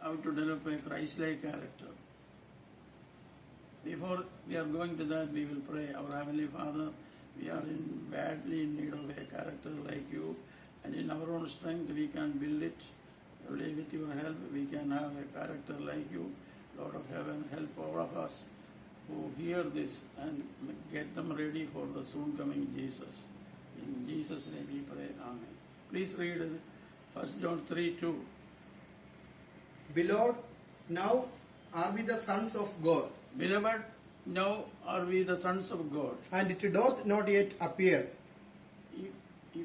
how to develop a Christ-like character. Before we are going to that, we will pray. Our Heavenly Father, we are badly in need of a character like you, and in our own strength we can build it. Only with your help we can have a character like you. Lord of heaven, help all of us who hear this and get them ready for the soon coming Jesus. In Jesus' name we pray. Amen. Please read 1 John 3:2. Beloved, now are we the sons of God, Beloved, now are we the sons of God. and it doth not yet appear, If you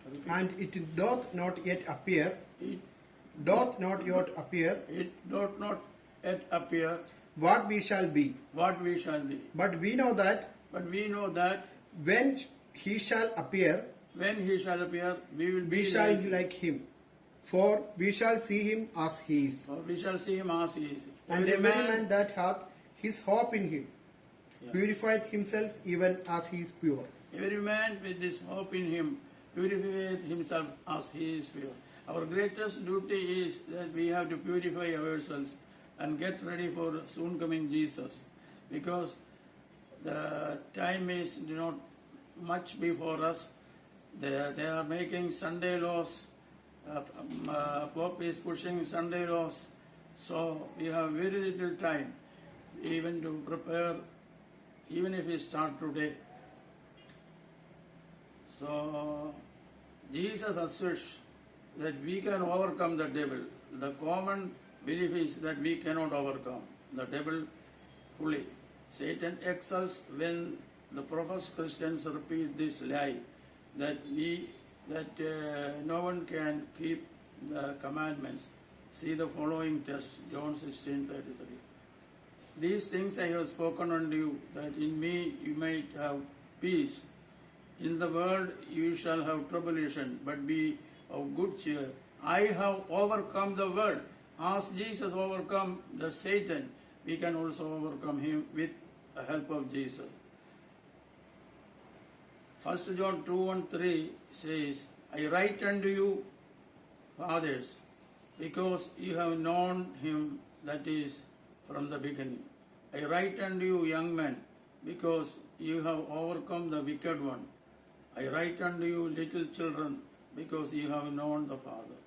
repeat, and it doth not yet appear, it doth not yet appear doth not yet appear what we shall be. what we shall be. But we know that But we know that when he shall appear, when he shall appear, we will we be shall be like him. For we shall see him as he is. or we shall see him as he is. And every man that hath his hope in him Yeah. purifieth himself even as he is pure. Every man with this hope in him purifies himself as he is pure. Our greatest duty is that we have to purify ourselves and get ready for soon coming Jesus, because the time is not much before us. They are making Sunday laws. Pope is pushing Sunday laws, so we have very little time even to prepare, even if we start today. So Jesus asserts that we can overcome the devil. The common belief is that we cannot overcome the devil fully. Satan excels when the professed Christians repeat this lie that no one can keep the commandments. See the following text, John 16:33. These things I have spoken unto you, that in me you might have peace. In the world you shall have tribulation, but be of good cheer. I have overcome the world. As Jesus overcome the Satan, we can also overcome him with the help of Jesus. 1 John 2:3 says, I write unto you, fathers, because you have known him that is from the beginning. I write unto you, young men, because you have overcome the wicked one. I write unto you, little children, because you have known the Father.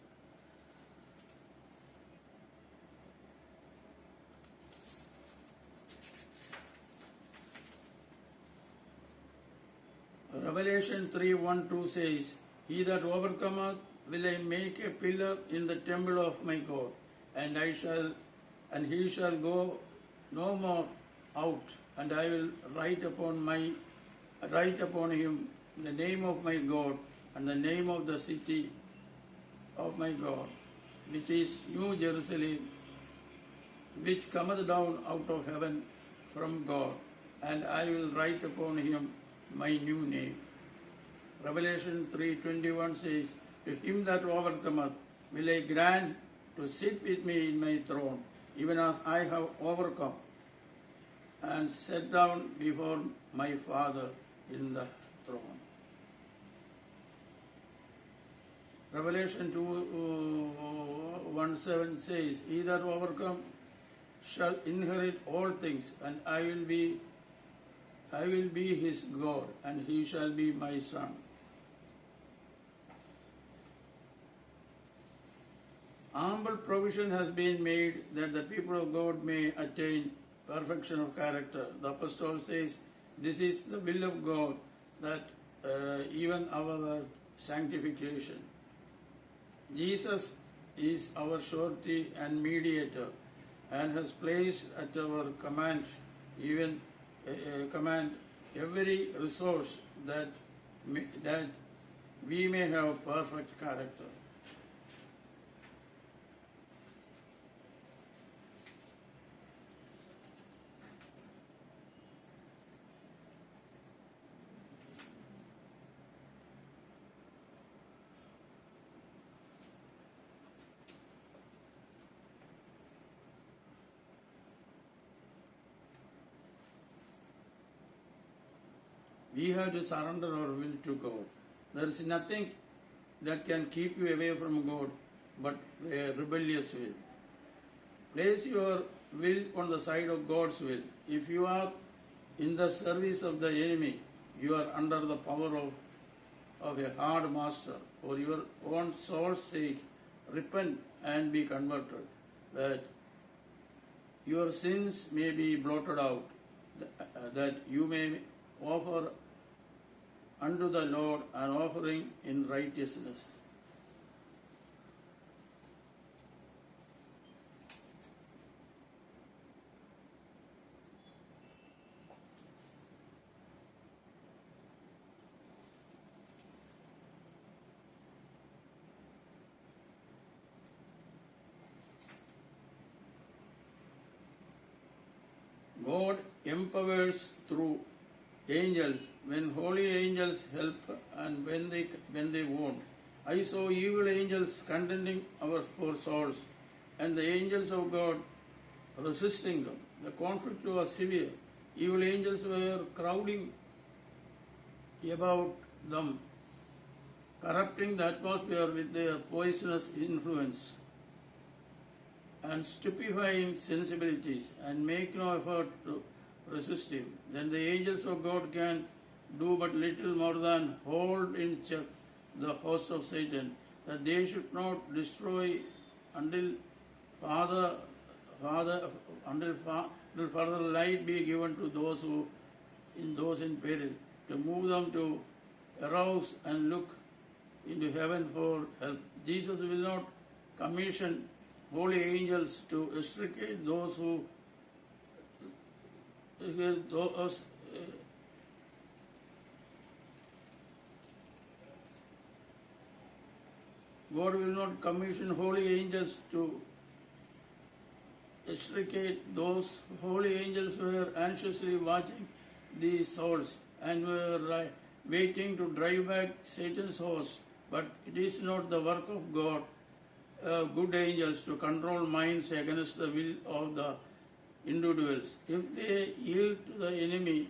Revelation 3:1-2 says, He that overcometh will I make a pillar in the temple of my God, and he shall go no more out, and I will write upon him the name of my God and the name of the city of my God, which is New Jerusalem, which cometh down out of heaven from God, and I will write upon him my new name. Revelation 3:21 says, To him that overcometh will I grant to sit with me in my throne, even as I have overcome, and sat down before my Father in the throne. Revelation 2:1-7 says, He that overcome shall inherit all things, and I will be his God, and he shall be my son. Ample provision has been made that the people of God may attain perfection of character. The apostle says, this is the will of God, that even our sanctification. Jesus is our surety and mediator, and has placed at our command every resource that we may have perfect character. We have to surrender our will to God. There is nothing that can keep you away from God but a rebellious will. Place your will on the side of God's will. If you are in the service of the enemy, you are under the power of a hard master. For your own soul's sake, repent and be converted, that your sins may be blotted out, that you may offer unto the Lord an offering in righteousness. God empowers through angels when holy angels help and when they won't. I saw evil angels contending for souls, and the angels of God resisting them. The conflict was severe. Evil angels were crowding about them, corrupting the atmosphere with their poisonous influence and stupefying sensibilities, and make no effort to resist him. Then the angels of God can do but little more than hold in check the host of Satan, that they should not destroy until further light be given to those in peril, to move them to arouse and look into heaven for help. Jesus will not commission holy angels to extricate those who God will not commission holy angels to extricate those. Holy angels were anxiously watching these souls and were waiting to drive back Satan's host. But it is not the work of God, good angels, to control minds against the will of the individuals. If they yield to the enemy,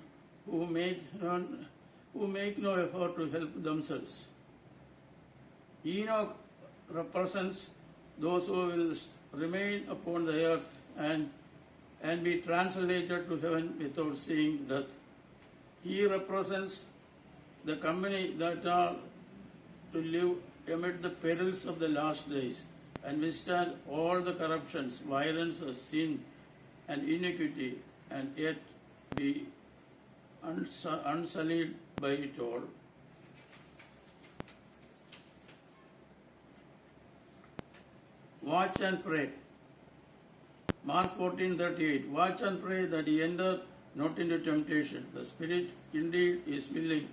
who make no effort to help themselves. Enoch represents those who will remain upon the earth and be translated to heaven without seeing death. He represents the company that are to live amid the perils of the last days and withstand all the corruptions, violence, sin, and iniquity, and yet be unsullied by it all. Watch and pray. Mark 14:38. Watch and pray that ye enter not into temptation. The spirit indeed is willing,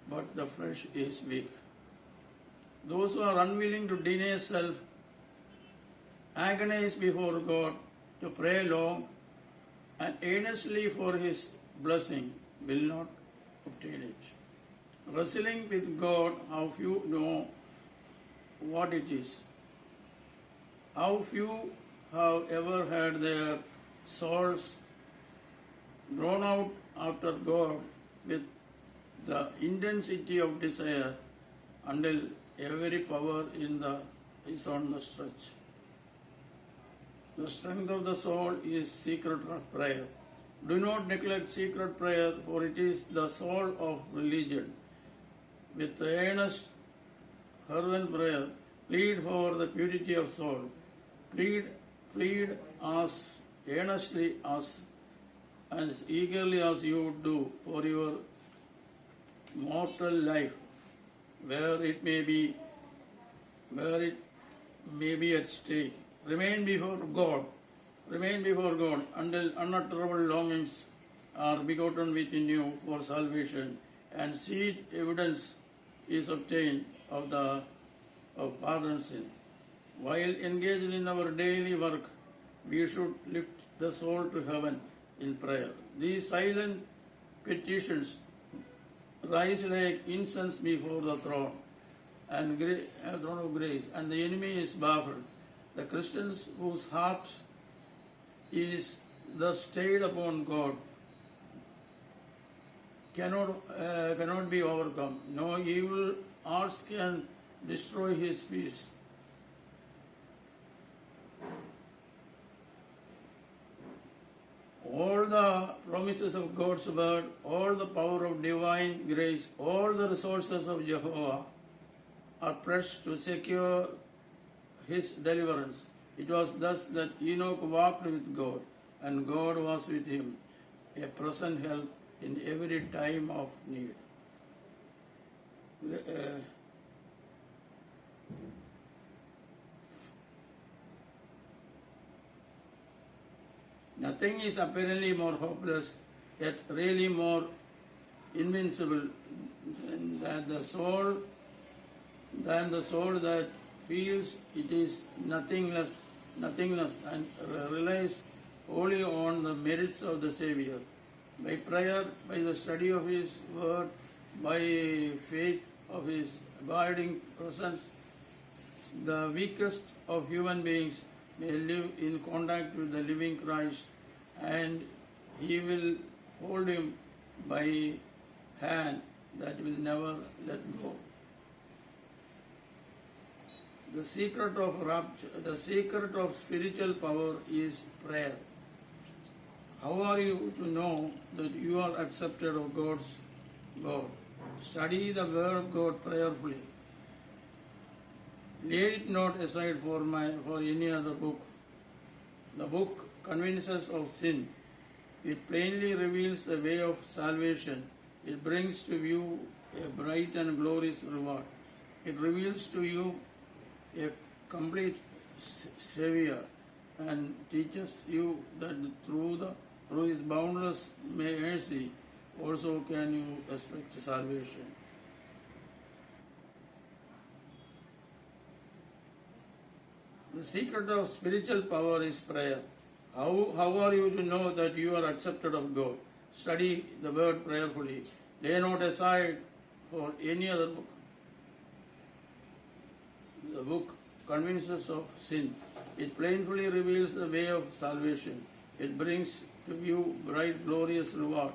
but the flesh is weak. Those who are unwilling to deny self, agonize before God, to pray long and earnestly for His blessing, will not obtain it. Wrestling with God, how few know what it is. How few have ever had their souls drawn out after God with the intensity of desire until every power is on the stretch. The strength of the soul is secret prayer. Do not neglect secret prayer, for it is the soul of religion. With earnest, fervent prayer, plead for the purity of soul. Plead as earnestly as eagerly as you would do for your mortal life, where it may be at stake. Remain before God until unutterable longings are begotten within you for salvation, and seed evidence is obtained of pardon sin. While engaged in our daily work, we should lift the soul to heaven in prayer. These silent petitions rise like incense before the throne of grace, and the enemy is baffled. The Christians whose heart is thus stayed upon God cannot be overcome. No evil arts can destroy his peace. promises of God's word, all the power of divine grace, all the resources of Jehovah are pressed to secure his deliverance. It was thus that Enoch walked with God, and God was with him, a present help in every time of need. Nothing is apparently more hopeless, yet really more invincible than the soul that feels it is nothingness, and relies only on the merits of the Savior. By prayer, by the study of His Word, by faith of His abiding presence, the weakest of human beings may live in contact with the living Christ, and He will hold him by hand that will never let go. The secret of spiritual power is prayer. How are you to know that you are accepted of God's God? Study the Word of God prayerfully. Lay it not aside for any other book. The book convinces of sin. It plainly reveals the way of salvation. It brings to you a bright and glorious reward. It reveals to you a complete Savior and teaches you that through His boundless mercy also can you expect salvation. The secret of spiritual power is prayer. How are you to know that you are accepted of God? Study the Word prayerfully. Lay not aside for any other book. The book convinces of sin. It plainly reveals the way of salvation. It brings to you bright, glorious reward.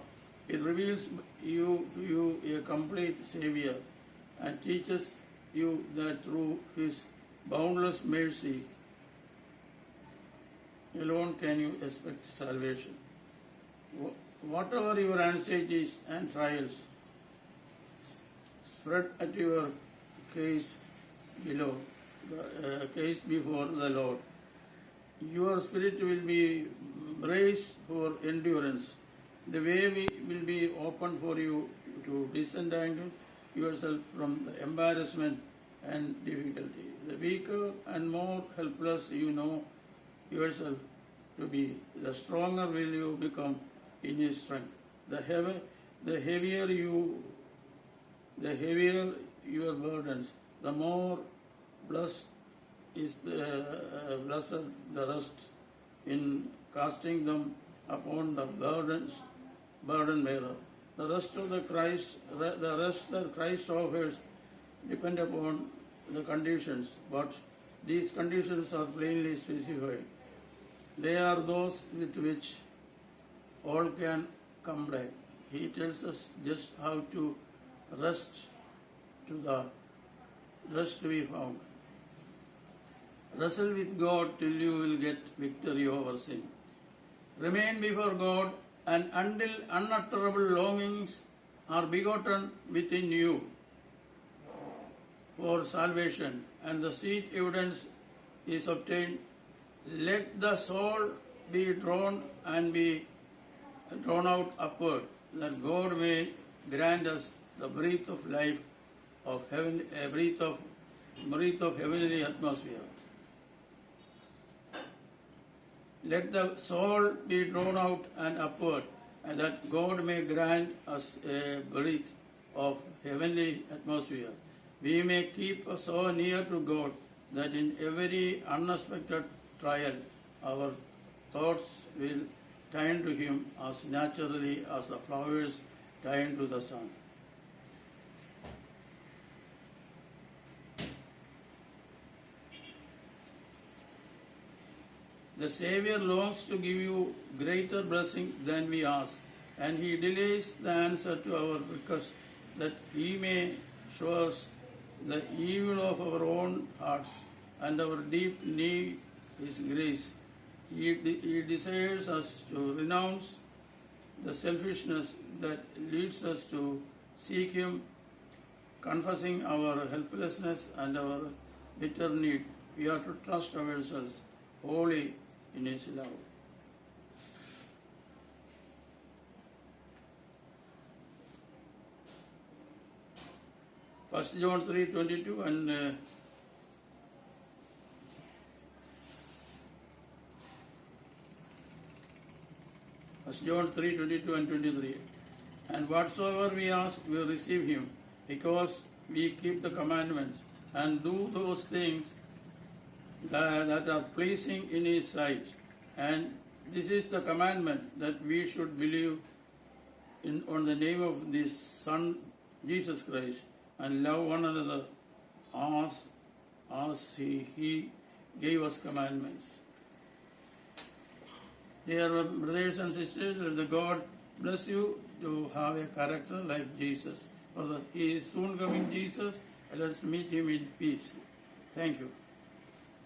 It reveals to you a complete Savior and teaches you that through His boundless mercy alone can you expect salvation. Whatever your anxieties and trials, spread at your case below, the case before the Lord. Your spirit will be braced for endurance. The way will be open for you to disentangle yourself from the embarrassment and difficulty. The weaker and more helpless you know yourself to be, the stronger will you become in His strength. The heavier your burdens, the more blessed the rest in casting them upon the burden bearer. The rest that Christ offers depend upon the conditions, but these conditions are plainly specified. They are those with which all can comply. He tells us just how to rest to be found. Wrestle with God till you will get victory over sin. Remain before God, and until unutterable longings are begotten within you for salvation, and the sweet evidence is obtained, let the soul be drawn out upward, that God may grant us the breath of life of heaven, a breath of heavenly atmosphere. Let the soul be drawn out and upward, and that God may grant us a breath of heavenly atmosphere. We may keep so near to God that in every unexpected trial, our thoughts will turn to Him as naturally as the flowers turn to the sun. The Savior longs to give you greater blessing than we ask, and He delays the answer to our request that He may show us the evil of our own hearts and our deep need His grace. He desires us to renounce the selfishness that leads us to seek Him, confessing our helplessness and our bitter need. We are to trust ourselves wholly in His love. First John 3:22 and 1 John 3:22 and 23. And whatsoever we ask, we will receive Him, because we keep the commandments and do those things that are pleasing in His sight. And this is the commandment, that we should believe on the name of this Son, Jesus Christ, and love one another as He gave us commandments. Dear brothers and sisters, let the God bless you to have a character like Jesus. For He is soon coming Jesus, and let's meet Him in peace. Thank you.